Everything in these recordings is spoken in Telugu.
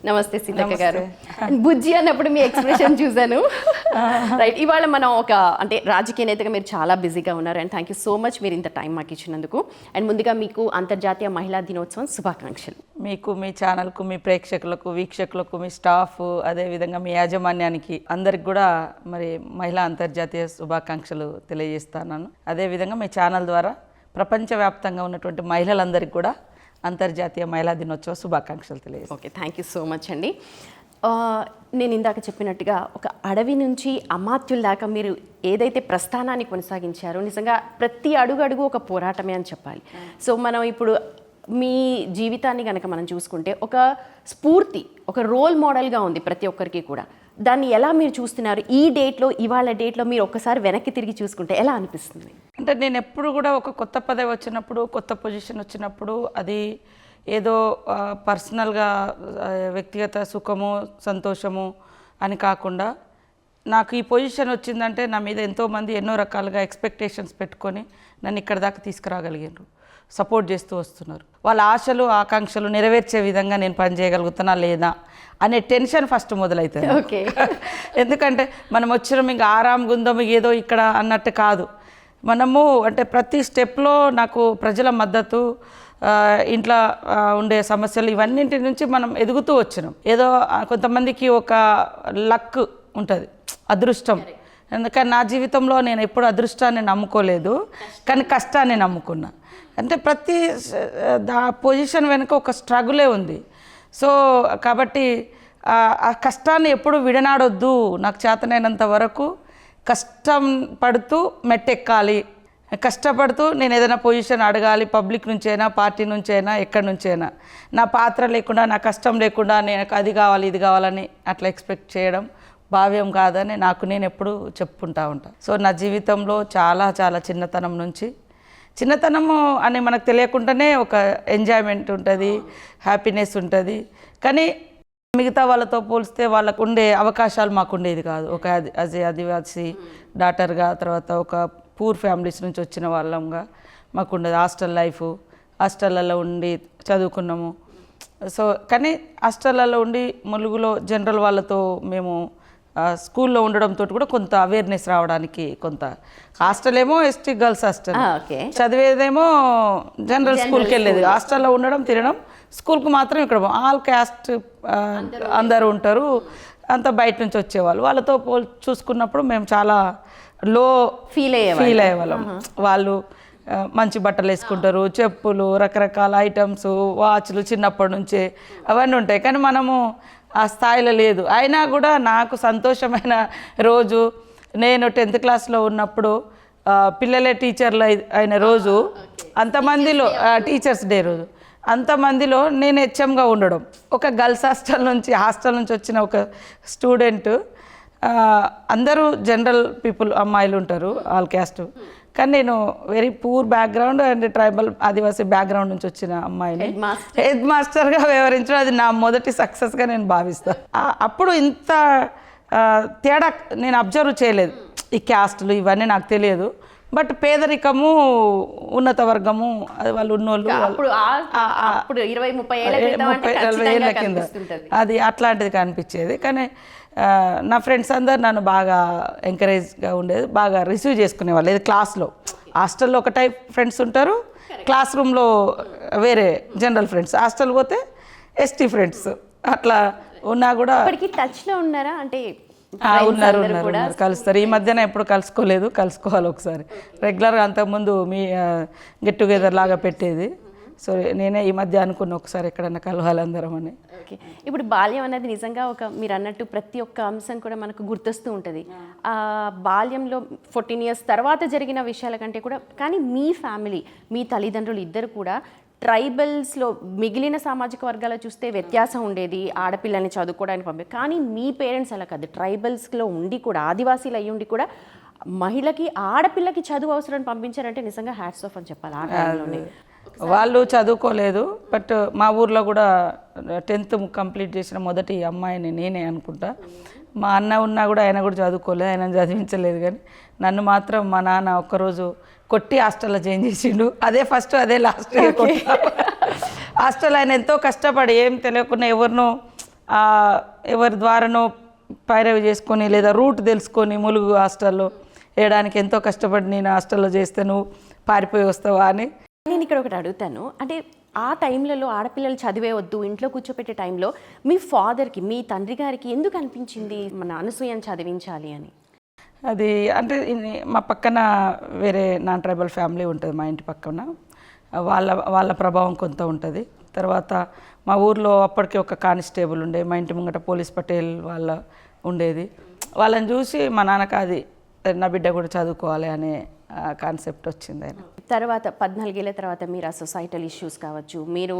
నమస్తే సీతక్క గారు. బుజ్జి అన్నప్పుడు మీ ఎక్స్ప్రెషన్ చూశాను. రైట్, ఇవాళ మనం ఒక అంటే రాజకీయ నేతగా మీరు చాలా బిజీగా ఉన్నారు and thank you so much మీరు ఇంత టైం మాకు ఇచ్చినందుకు. అండ్ ముందుగా మీకు అంతర్జాతీయ మహిళా దినోత్సవం శుభాకాంక్షలు. మీకు, మీ ఛానల్కు, మీ ప్రేక్షకులకు, వీక్షకులకు, మీ స్టాఫ్, అదేవిధంగా మీ యాజమాన్యానికి అందరికి కూడా మరి మహిళా అంతర్జాతీయ శుభాకాంక్షలు తెలియజేస్తున్నాను. అదేవిధంగా మీ ఛానల్ ద్వారా ప్రపంచవ్యాప్తంగా ఉన్నటువంటి మహిళలందరికీ కూడా అంతర్జాతీయ మహిళా దినోత్సవ శుభాకాంక్షలు తెలియజేస్తాను. Okay, thank you so much అండి. నేను ఇందాక చెప్పినట్టుగా ఒక అడవి నుంచి అమాత్యుల దాకా మీరు ఏదైతే ప్రస్థానాన్ని కొనసాగించారో నిజంగా ప్రతి అడుగు ఒక పోరాటమే అని చెప్పాలి. సో మనం ఇప్పుడు మీ జీవితాన్ని కనుక మనం చూసుకుంటే ఒక స్ఫూర్తి, ఒక రోల్ మోడల్గా ఉంది ప్రతి ఒక్కరికి కూడా. దాన్ని ఎలా మీరు చూస్తున్నారు ఈ డేట్లో, ఇవాళ డేట్లో మీరు ఒక్కసారి వెనక్కి తిరిగి చూసుకుంటే ఎలా అనిపిస్తుంది? అంటే నేను ఎప్పుడు కూడా ఒక కొత్త పదవి వచ్చినప్పుడు, కొత్త పొజిషన్ వచ్చినప్పుడు అది ఏదో పర్సనల్గా వ్యక్తిగత సుఖము, సంతోషము అని కాకుండా నాకు ఈ పొజిషన్ వచ్చిందంటే నా మీద ఎంతోమంది ఎన్నో రకాలుగా ఎక్స్పెక్టేషన్స్ పెట్టుకొని నన్ను ఇక్కడ దాకా తీసుకురాగలిగారు, సపోర్ట్ చేస్తూ వస్తున్నారు. వాళ్ళ ఆశలు, ఆకాంక్షలు నెరవేర్చే విధంగా నేను పనిచేయగలుగుతున్నా లేదా అనే టెన్షన్ ఫస్ట్ మొదలవుతుంది. ఓకే, ఎందుకంటే మనం వచ్చినాం ఇంకా ఆరాం గుందం ఏదో ఇక్కడ అన్నట్టు కాదు. మనము అంటే ప్రతి స్టెప్లో నాకు ప్రజల మద్దతు, ఇంట్లో ఉండే సమస్యలు, ఇవన్నింటి నుంచి మనం ఎదుగుతూ వచ్చినాం. ఏదో కొంతమందికి ఒక లక్ ఉంటుంది, అదృష్టం. ఎందుకని నా జీవితంలో నేను ఎప్పుడు అదృష్టాన్ని నమ్ముకోలేదు, కానీ కష్టాన్ని నమ్ముకున్నా. అంటే ప్రతి పొజిషన్ వెనుక ఒక స్ట్రగులే ఉంది. సో కాబట్టి ఆ కష్టాన్ని ఎప్పుడు విడనాడొద్దు. నాకు చేతనైనంత వరకు కష్టం పడుతూ మెట్టెక్కాలి, కష్టపడుతూ నేను ఏదైనా పొజిషన్ అడగాలి, పబ్లిక్ నుంచైనా, పార్టీ నుంచైనా, ఎక్కడి నుంచైనా. నా పాత్ర లేకుండా, నా కష్టం లేకుండా నేను అది కావాలి, ఇది కావాలని అట్లా ఎక్స్పెక్ట్ చేయడం భావ్యం కాదని నాకు నేను ఎప్పుడు చెప్పుకుంటూ ఉంటాను. సో నా జీవితంలో చాలా చిన్నతనం నుంచి, చిన్నతనము అని మనకు తెలియకుండానే ఒక ఎంజాయ్మెంట్ ఉంటుంది, హ్యాపీనెస్ ఉంటుంది. కానీ మిగతా వాళ్ళతో పోలిస్తే వాళ్ళకు ఉండే అవకాశాలు మాకు ఉండేది కాదు. ఒక ఆదివాసీ డాటర్గా, తర్వాత ఒక పూర్ ఫ్యామిలీస్ నుంచి వచ్చిన వాళ్ళంగా మాకు ఉండేది. హాస్టల్ లైఫ్, హాస్టళ్ళల్లో ఉండి చదువుకున్నాము. సో కానీ హాస్టళ్ళల్లో ఉండి ములుగులో జనరల్ వాళ్ళతో మేము స్కూల్లో ఉండడంతో కూడా కొంత అవేర్నెస్ రావడానికి, కొంత హాస్టల్ ఏమో ఎస్టీ గర్ల్స్ హాస్టల్, చదివేదేమో జనరల్ స్కూల్కి వెళ్ళేది. హాస్టల్లో ఉండడం, తినడం, స్కూల్కి మాత్రం ఇక్కడ ఆల్ క్యాస్ట్ అందరూ ఉంటారు, అంత బయట నుంచి వచ్చేవాళ్ళు. వాళ్ళతో చూసుకున్నప్పుడు మేము చాలా లో ఫీల్ అయ్యేవాళ్ళం. వాళ్ళు మంచి బట్టలు వేసుకుంటారు, చెప్పులు, రకరకాల ఐటమ్స్, వాచ్లు చిన్నప్పటి నుంచే అవన్నీ ఉంటాయి. కానీ మనము ఆ స్థాయిలో లేదు. అయినా కూడా నాకు సంతోషమైన రోజు నేను 10th క్లాస్లో ఉన్నప్పుడు పిల్లలే టీచర్లు అయిన రోజు, అంతమందిలో టీచర్స్ డే రోజు అంతమందిలో నేను హెచ్ఎంగా ఉండడం. ఒక గర్ల్స్ హాస్టల్ నుంచి వచ్చిన ఒక స్టూడెంట్, అందరూ జనరల్ పీపుల్ అమ్మాయిలు ఉంటారు, ఆల్ క్యాస్ట్. కానీ నేను very poor background and tribal Adivasi background నుంచి వచ్చిన అమ్మాయిని హెడ్ మాస్టర్గా వ్యవహరించడం అది నా మొదటి సక్సెస్గా నేను భావిస్తాను. అప్పుడు ఇంత తేడా నేను అబ్జర్వ్ చేయలేదు. ఈ క్యాస్టులు ఇవన్నీ నాకు తెలియదు. బట్ పేదరికము, ఉన్నత వర్గము, అది వాళ్ళు ఉన్నోళ్ళు, 20-30 ఏళ్ళ కింద అది అట్లాంటిది కనిపించేది. కానీ నా ఫ్రెండ్స్ అందరు నన్ను బాగా ఎంకరేజ్గా ఉండేది, బాగా రిసీవ్ చేసుకునేవాళ్ళు. ఇది క్లాస్లో, హాస్టల్లో ఒక టైప్ ఫ్రెండ్స్ ఉంటారు, క్లాస్ రూమ్లో వేరే జనరల్ ఫ్రెండ్స్, హాస్టల్ పోతే ఎస్టీ ఫ్రెండ్స్, అట్లా ఉన్నా కూడా టచ్లో ఉన్నారా? అంటే ఉన్నారు కలుస్తారు. ఈ మధ్యన ఎప్పుడు కలుసుకోవాలి ఒకసారి. రెగ్యులర్గా అంతకుముందు మీ గెట్ టుగెదర్ లాగా పెట్టేది. సో నేనే ఈ మధ్య అనుకున్న ఒకసారి ఎక్కడన్నా కలవాలి అందరం అని. ఓకే, ఇప్పుడు బాల్యం అనేది నిజంగా ఒక మీరు అన్నట్టు ప్రతి ఒక్క అంశం కూడా మనకు గుర్తొస్తూ ఉంటుంది. ఆ బాల్యంలో 14 years తర్వాత జరిగిన విషయాల కంటే కూడా, కానీ మీ ఫ్యామిలీ, మీ తల్లిదండ్రులు ఇద్దరు కూడా ట్రైబల్స్లో, మిగిలిన సామాజిక వర్గాలు చూస్తే వ్యత్యాసం ఉండేది, ఆడపిల్లల్ని చదువుకోవడానికి పంపే. కానీ మీ పేరెంట్స్ అలా కాదు, ట్రైబల్స్లో ఉండి కూడా, ఆదివాసీలు అయ్యి ఉండి కూడా మహిళకి, ఆడపిల్లకి చదువు అవసరం పంపించారంటే నిజంగా హ్యాట్స్ ఆఫ్ అని చెప్పాలి. ఆ టైంలోనే వాళ్ళు చదువుకోలేదు, బట్ మా ఊర్లో కూడా 10th కంప్లీట్ చేసిన మొదటి అమ్మాయిని నేనే అనుకుంటా. మా అన్న ఉన్నా కూడా ఆయన కూడా చదువుకోలేదు, ఆయన చదివించలేదు. కానీ నన్ను మాత్రం మా నాన్న ఒక్కరోజు కొట్టి హాస్టల్లో జాయిన్ చేసిండు. అదే ఫస్ట్, అదే లాస్ట్. హాస్టల్ ఆయన ఎంతో కష్టపడి, ఏం తెలియకుండా ఎవరినో ఎవరి ద్వారానో పైరవి చేసుకొని లేదా రూట్ తెలుసుకొని ములుగు హాస్టల్లో వేయడానికి ఎంతో కష్టపడి నేను హాస్టల్లో చేస్తే నువ్వు పారిపోయి వస్తావా అని. నేను ఇక్కడ ఒకటి అడుగుతాను, అంటే ఆ టైంలలో ఆడపిల్లలు చదివే వద్దు ఇంట్లో కూర్చోపెట్టే టైంలో మీ ఫాదర్కి, మీ తండ్రి గారికి ఎందుకు అనిపించింది మన అనసూయని చదివించాలి అని? అది అంటే మా పక్కన వేరే నాన్ ట్రైబల్ ఫ్యామిలీ ఉంటుంది మా ఇంటి పక్కన, వాళ్ళ ప్రభావం కొంత ఉంటుంది. తర్వాత మా ఊర్లో అప్పటికి ఒక కానిస్టేబుల్ ఉండే, మా ఇంటి ముంగట పోలీస్ పటేల్ వాళ్ళ ఉండేది. వాళ్ళని చూసి మా నాన్నకు అది నా బిడ్డ కూడా చదువుకోవాలి అనే కాన్సెప్ట్ వచ్చింది. ఆయన తర్వాత 14 ఏళ్ళ తర్వాత మీరు ఆ సొసైటల్ ఇష్యూస్ కావచ్చు, మీరు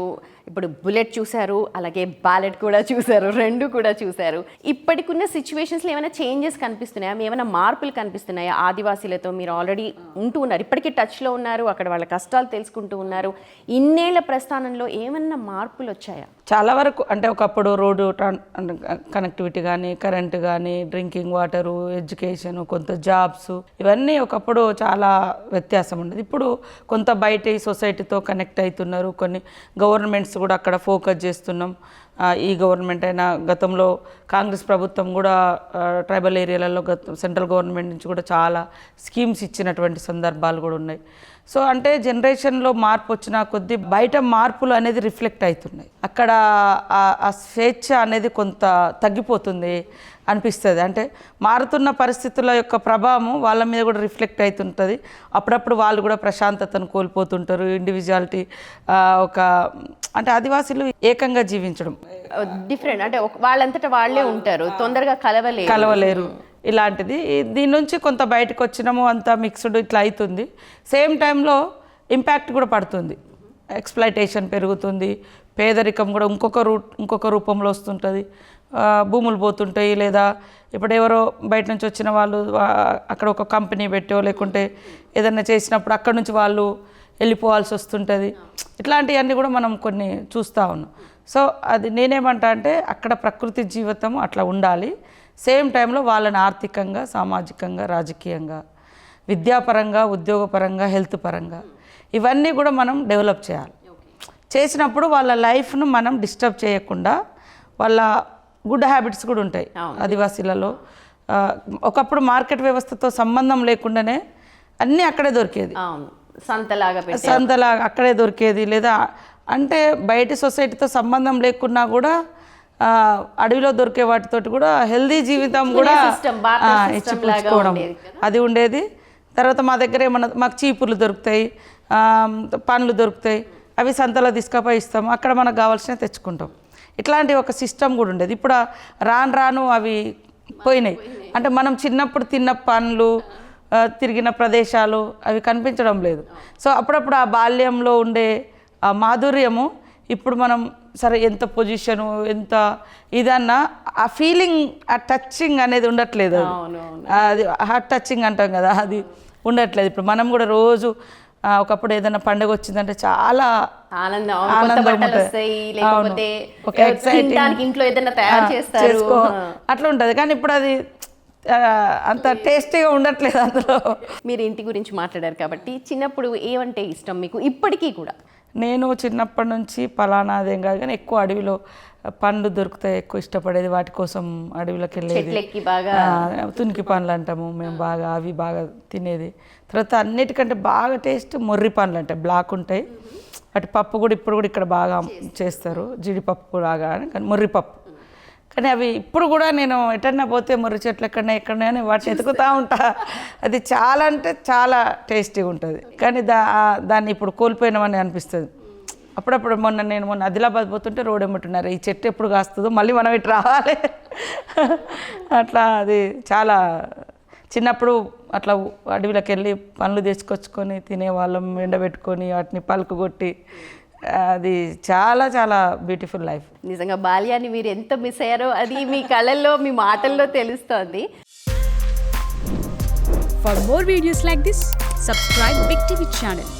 ఇప్పుడు బుల్లెట్ చూశారు, అలాగే బ్యాలెట్ కూడా చూశారు, రెండు కూడా చూశారు. ఇప్పటికున్న సిచ్యువేషన్స్లో ఏమైనా చేంజెస్ కనిపిస్తున్నాయా, ఏమైనా మార్పులు కనిపిస్తున్నాయా? ఆదివాసీలతో మీరు ఆల్రెడీ ఉంటూ ఉన్నారు, ఇప్పటికీ టచ్లో ఉన్నారు, అక్కడ వాళ్ళ కష్టాలు తెలుసుకుంటూ ఉన్నారు. ఇన్నేళ్ల ప్రస్థానంలో ఏమన్నా మార్పులు వచ్చాయా? చాలా వరకు. అంటే ఒకప్పుడు రోడ్డు కనెక్టివిటీ కానీ, కరెంటు కానీ, డ్రింకింగ్ వాటరు, ఎడ్యుకేషన్, కొంత జాబ్స్, ఇవన్నీ ఒకప్పుడు చాలా వ్యత్యాసం ఉండేది. ఇప్పుడు కొంత బయట ఈ సొసైటీతో కనెక్ట్ అవుతున్నారు. కొన్ని గవర్నమెంట్స్ కూడా అక్కడ ఫోకస్ చేస్తున్నాం. ఈ గవర్నమెంట్ అయినా, గతంలో కాంగ్రెస్ ప్రభుత్వం కూడా ట్రైబల్ ఏరియాలలో సెంట్రల్ గవర్నమెంట్ నుంచి కూడా చాలా స్కీమ్స్ ఇచ్చినటువంటి సందర్భాలు కూడా ఉన్నాయి. సో అంటే జనరేషన్లో మార్పు వచ్చిన కొద్దీ బయట మార్పులు అనేది రిఫ్లెక్ట్ అవుతున్నాయి. అక్కడ ఆ స్వేచ్ఛ అనేది కొంత తగ్గిపోతుంది అనిపిస్తుంది. అంటే మారుతున్న పరిస్థితుల యొక్క ప్రభావం వాళ్ళ మీద కూడా రిఫ్లెక్ట్ అవుతుంటుంది. అప్పుడప్పుడు వాళ్ళు కూడా ప్రశాంతతను కోల్పోతుంటారు. ఇండివిజువాలిటీ ఒక అంటే ఆదివాసీలు ఏకంగా జీవించడం డిఫరెంట్, అంటే వాళ్ళంతటా వాళ్ళే ఉంటారు, తొందరగా కలవలేరు. ఇలాంటిది దీని నుంచి కొంత బయటకు వచ్చినాము, అంతా మిక్స్డ్ ఇట్లా అవుతుంది. సేమ్ టైంలో ఇంపాక్ట్ కూడా పడుతుంది. ఎక్స్ప్లాయిటేషన్ పెరుగుతుంది, పేదరికం కూడా ఇంకొక రూపంలో వస్తుంటుంది. భూములు పోతుంటాయి, లేదా ఇప్పుడు ఎవరో బయట నుంచి వచ్చిన వాళ్ళు అక్కడ ఒక కంపెనీ పెట్టో లేకుంటే ఏదైనా చేసినప్పుడు అక్కడ నుంచి వాళ్ళు వెళ్ళిపోవాల్సి వస్తుంటుంది. ఇట్లాంటివన్నీ కూడా మనం కొన్ని చూస్తూ ఉన్నాం. సో అది నేనేమంటా అంటే అక్కడ ప్రకృతి జీవితం అట్లా ఉండాలి. సేమ్ టైంలో వాళ్ళని ఆర్థికంగా, సామాజికంగా, రాజకీయంగా, విద్యాపరంగా, ఉద్యోగపరంగా, హెల్త్ పరంగా ఇవన్నీ కూడా మనం డెవలప్ చేయాలి. చేసినప్పుడు వాళ్ళ లైఫ్ను మనం డిస్టర్బ్ చేయకుండా వాళ్ళ గుడ్ హ్యాబిట్స్ కూడా ఉంటాయి ఆదివాసీలలో. ఒకప్పుడు మార్కెట్ వ్యవస్థతో సంబంధం లేకుండానే అన్నీ అక్కడే దొరికేది, సంతలాగా అక్కడే దొరికేది. లేదా అంటే బయటి సొసైటీతో సంబంధం లేకున్నా కూడా అడవిలో దొరికే వాటితోటి కూడా హెల్దీ జీవితం కూడా ఇచ్చిపుచ్చుకోవడం అది ఉండేది. తర్వాత మా దగ్గర ఏమన్నా మాకు చీపుర్లు దొరుకుతాయి, పండ్లు దొరుకుతాయి, అవి సంతలో తీసుకపోయి ఇస్తాము, అక్కడ మనకు కావాల్సినవి తెచ్చుకుంటాం. ఇట్లాంటి ఒక సిస్టమ్ కూడా ఉండేది. ఇప్పుడు రాను అవి పోయినాయి. అంటే మనం చిన్నప్పుడు తిన్న పండ్లు, తిరిగిన ప్రదేశాలు అవి కనిపించడం లేదు. సో అప్పుడప్పుడు ఆ బాల్యంలో ఉండే ఆ మాధుర్యము ఇప్పుడు మనం సరే ఎంత పొజిషను ఎంత ఇదన్నా ఆ ఫీలింగ్, ఆ టచింగ్ అనేది ఉండట్లేదు. అది హార్ట్ టచింగ్ అంటాం కదా, అది ఉండట్లేదు. ఇప్పుడు మనం కూడా రోజు ఒకప్పుడు ఏదైనా పండుగ వచ్చిందంటే చాలా ఆనందం చేసుకో అట్లా ఉంటుంది. కానీ ఇప్పుడు అది అంత టేస్టీగా ఉండట్లేదు. అందులో మీరు ఇంటి గురించి మాట్లాడారు కాబట్టి చిన్నప్పుడు ఏమంటే ఇష్టం మీకు ఇప్పటికీ కూడా? నేను చిన్నప్పటి నుంచి పలానాదేం కాదు కానీ ఎక్కువ అడవిలో పండ్లు దొరుకుతాయి, ఎక్కువ ఇష్టపడేది. వాటి కోసం అడవిలోకి వెళ్ళేది. తునికి పండ్లు అంటాము మేము, బాగా అవి బాగా తినేది. తర్వాత అన్నిటికంటే బాగా టేస్ట్ మొర్రి పండ్లు అంటే బ్లాక్ ఉంటాయి. వాటి పప్పు కూడా ఇప్పుడు కూడా ఇక్కడ బాగా చేస్తారు, జీడిపప్పు లాగా కానీ మొర్రి పప్పు. కానీ అవి ఇప్పుడు కూడా నేను ఎటన్నా పోతే మొర్రి చెట్లు ఎక్కడైనా వాటిని ఎతుకుతూ ఉంటా. అది చాలా అంటే చాలా టేస్టీగా ఉంటుంది. కానీ దాన్ని ఇప్పుడు కోల్పోయినామని అనిపిస్తుంది. అప్పుడప్పుడు నేను మొన్న ఆదిలాబాద్ పోతుంటే రోడ్ ఏమంటున్నారు, ఈ చెట్టు ఎప్పుడు కాస్తుందో మళ్ళీ మనం ఇటు రావాలి. అట్లా అది చాలా చిన్నప్పుడు అట్లా అడవిలోకి వెళ్ళి పండ్లు తెచ్చుకొచ్చుకొని తినేవాళ్ళం, ఎండబెట్టుకొని వాటిని పలుకు కొట్టి. అది చాలా చాలా బ్యూటిఫుల్ లైఫ్. నిజంగా బాల్యాన్ని మీరు ఎంత మిస్ అయ్యారో అది మీ కళల్లో, మీ మాటల్లో తెలుస్తోంది. For more videos like this, subscribe Big TV channel.